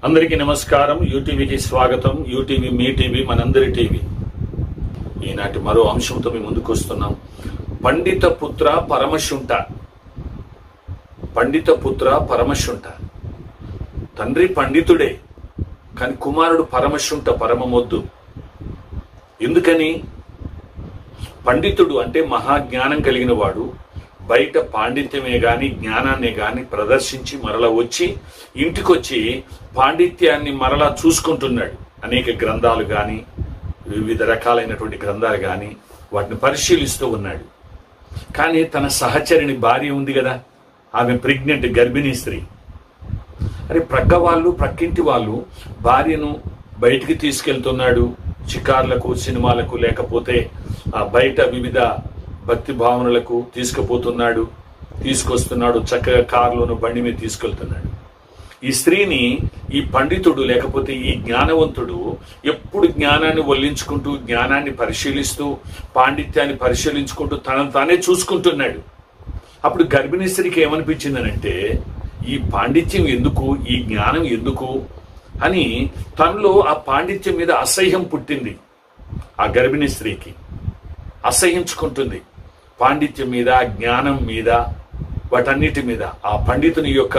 అందరికీ నమస్కారం. యూటీవీకి స్వాగతం. యూటీవీ మీ టీవీ, మనందరి టీవీ. ఈనాటి మరో అంశంతో మేము ముందుకు వస్తున్నాం. పండిత పుత్ర పరమశుంఠ. పండిత పుత్ర పరమశుంఠ. తండ్రి పండితుడే, కానీ కుమారుడు పరమశుంఠ, పరమమొద్దు. ఎందుకని? పండితుడు అంటే మహాజ్ఞానం కలిగిన వాడు బయట పాండిత్యమే గాని జ్ఞానాన్నే గాని ప్రదర్శించి మరలా వచ్చి ఇంటికొచ్చి పాండిత్యాన్ని మరలా చూసుకుంటున్నాడు. అనేక గ్రంథాలు గాని, వివిధ రకాలైనటువంటి గ్రంథాలు గాని వాటిని పరిశీలిస్తూ ఉన్నాడు. కానీ తన సహచరిని భార్య ఉంది కదా, ఆమె ప్రెగ్నెంట్, గర్భిణీ స్త్రీ. అరే, ప్రక్కింటి వాళ్ళు భార్యను బయటికి తీసుకెళ్తున్నాడు, షికార్లకు, సినిమాలకు, లేకపోతే బయట వివిధ భక్తి భావనలకు తీసుకొస్తున్నాడు. చక్కగా కారులోను బండి మీద తీసుకెళ్తున్నాడు. ఈ స్త్రీని ఈ పండితుడు లేకపోతే ఈ జ్ఞానవంతుడు ఎప్పుడు జ్ఞానాన్ని వల్లించుకుంటూ, జ్ఞానాన్ని పరిశీలిస్తూ, పాండిత్యాన్ని పరిశీలించుకుంటూ తనను తానే చూసుకుంటున్నాడు. అప్పుడు గర్భిణీ స్త్రీకి ఏమనిపించిందనంటే, ఈ పాండిత్యం ఎందుకు, ఈ జ్ఞానం ఎందుకు అని తనలో ఆ పాండిత్యం మీద అసహ్యం పుట్టింది. ఆ గర్భిణీ స్త్రీకి అసహ్యించుకుంటుంది. పాండిత్యం మీద, జ్ఞానం మీద, వాటన్నిటి మీద, ఆ పండితుని యొక్క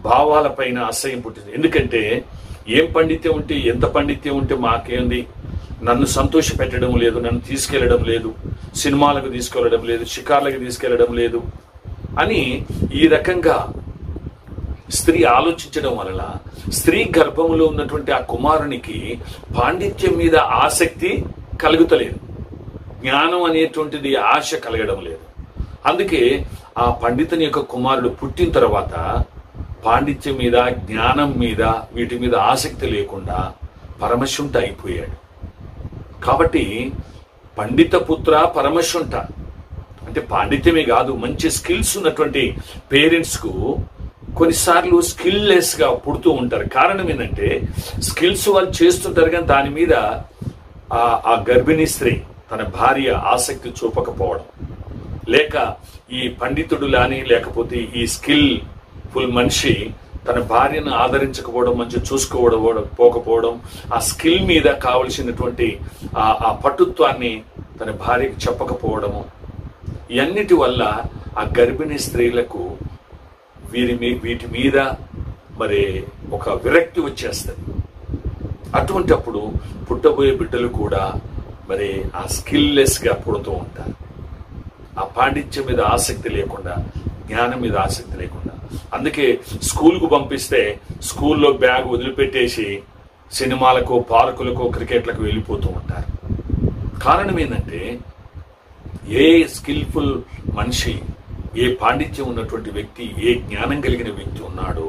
భావాలపైన అసహ్యం పుట్టింది. ఎందుకంటే ఏం పండిత్యం ఉంటే, ఎంత పండిత్యం ఉంటే మాకేంది, నన్ను సంతోష పెట్టడం లేదు, నన్ను తీసుకెళ్లడం లేదు, సినిమాలకు తీసుకెళ్లడం లేదు, షికార్లకు తీసుకెళ్లడం లేదు అని ఈ రకంగా స్త్రీ ఆలోచించడం వలన స్త్రీ గర్భంలో ఉన్నటువంటి ఆ కుమారునికి పాండిత్యం మీద ఆసక్తి కలుగుతలేదు, జ్ఞానం అనేటువంటిది ఆశ కలగడం లేదు. అందుకే ఆ పండితుని యొక్క కుమారుడు పుట్టిన తర్వాత పాండిత్యం మీద, జ్ఞానం మీద, వీటి మీద ఆసక్తి లేకుండా పరమశుంఠ అయిపోయాడు. కాబట్టి పండిత పుత్ర పరమశుంఠ అంటే పాండిత్యమే కాదు, మంచి స్కిల్స్ ఉన్నటువంటి పేరెంట్స్ కు కొన్నిసార్లు స్కిల్లెస్ గా పుడుతూ ఉంటారు. కారణం ఏంటంటే స్కిల్స్ వాళ్ళు చేస్తుంటారు, కానీ దాని మీద ఆ గర్భిణీ స్త్రీ, తన భార్య ఆసక్తి చూపకపోవడం, లేక ఈ పండితుడు లాని లేకపోతే ఈ స్కిల్ ఫుల్ మనిషి తన భార్యను ఆదరించకపోవడం, మంచి పోకపోవడం, ఆ స్కిల్ మీద కావలసినటువంటి ఆ పటుత్వాన్ని తన భార్యకు చెప్పకపోవడము, ఇవన్నిటి వల్ల ఆ గర్భిణీ స్త్రీలకు వీటి మీద మరి ఒక విరక్తి వచ్చేస్తుంది. అటువంటి అప్పుడు పుట్టబోయే బిడ్డలు కూడా మరి ఆ స్కిల్లెస్ గా పుడుతూ ఉంటారు. ఆ పాండిత్యం మీద ఆసక్తి లేకుండా, జ్ఞానం మీద ఆసక్తి లేకుండా. అందుకే స్కూల్కు పంపిస్తే స్కూల్లో బ్యాగ్ వదిలిపెట్టేసి సినిమాలకు, పార్కులకు, క్రికెట్లకు వెళ్ళిపోతూ ఉంటారు. కారణం ఏంటంటే ఏ స్కిల్ఫుల్ మనిషి, ఏ పాండిత్యం ఉన్నటువంటి వ్యక్తి, ఏ జ్ఞానం కలిగిన వ్యక్తి ఉన్నాడో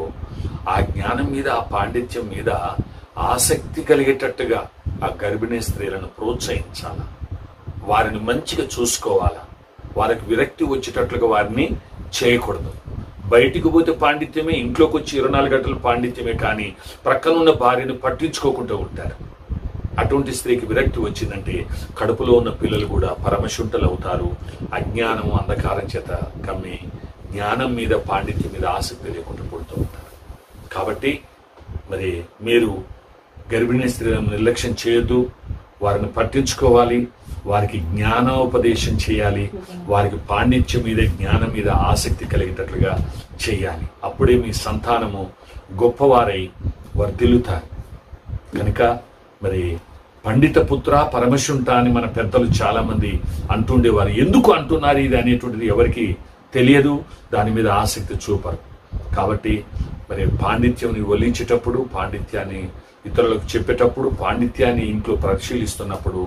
ఆ జ్ఞానం మీద, ఆ పాండిత్యం మీద ఆసక్తి కలిగేటట్టుగా ఆ గర్భిణీ స్త్రీలను ప్రోత్సహించాలా, వారిని మంచిగా చూసుకోవాలా, వారికి విరక్తి వచ్చేటట్లుగా వారిని చేయకూడదు. బయటికి పోతే పాండిత్యమే, ఇంట్లోకి వచ్చి 24 గంటలు పాండిత్యమే, కానీ ప్రక్కనున్న భార్యను పట్టించుకోకుండా ఉంటారు. అటువంటి స్త్రీకి విరక్తి వచ్చిందంటే కడుపులో ఉన్న పిల్లలు కూడా పరమశుంఠలు అవుతారు. అజ్ఞానము, అంధకారం చేత కమ్మి జ్ఞానం మీద, పాండిత్యం మీద ఆసక్తి లేకుండా పుడుతూ ఉంటారు. కాబట్టి మరి మీరు గర్భిణీ స్త్రీలను నిర్లక్ష్యం చేయొద్దు, వారిని పట్టించుకోవాలి, వారికి జ్ఞానోపదేశం చేయాలి, వారికి పాండిత్యం మీద, జ్ఞానం మీద ఆసక్తి కలిగేటట్లుగా చేయాలి. అప్పుడే మీ సంతానము గొప్పవారై వర్ధిల్లుతారు. కనుక మరి పండిత పుత్ర పరమశుంఠ అని మన పెద్దలు చాలా మంది అంటుండేవారు. ఎందుకు అంటున్నారు ఇది అనేటువంటిది ఎవరికి తెలియదు, దాని మీద ఆసక్తి చూపరు. కాబట్టి మరి పాండిత్యాన్ని వల్లించేటప్పుడు, పాండిత్యాన్ని ఇతరులకు చెప్పేటప్పుడు, పాండిత్యాన్ని ఇంట్లో పరిశీలిస్తున్నప్పుడు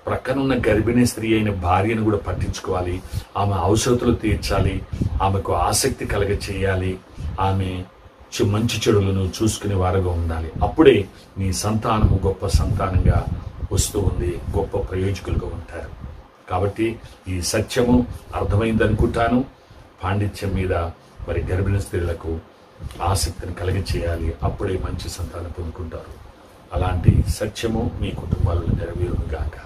ప్రక్కనున్న గర్భిణీ స్త్రీ అయిన భార్యను కూడా పట్టించుకోవాలి. ఆమె అవసరతలు తీర్చాలి, ఆమెకు ఆసక్తి కలగ చేయాలి, ఆమె మంచి చెడులను చూసుకునే వారుగా ఉండాలి. అప్పుడే మీ సంతానము గొప్ప సంతానంగా వస్తూ ఉంది, గొప్ప ప్రయోజకులుగా ఉంటారు. కాబట్టి ఈ సత్యము అర్థమైంది అనుకుంటాను. పాండిత్యం మీద మరి గర్భిణీ స్త్రీలకు ఆసక్తిని కలిగచేయాలి, అప్పుడే మంచి సంతానం పొందుకుంటారు. అలాంటి సత్యము మీ కుటుంబాలలో నెరవేరును గాక.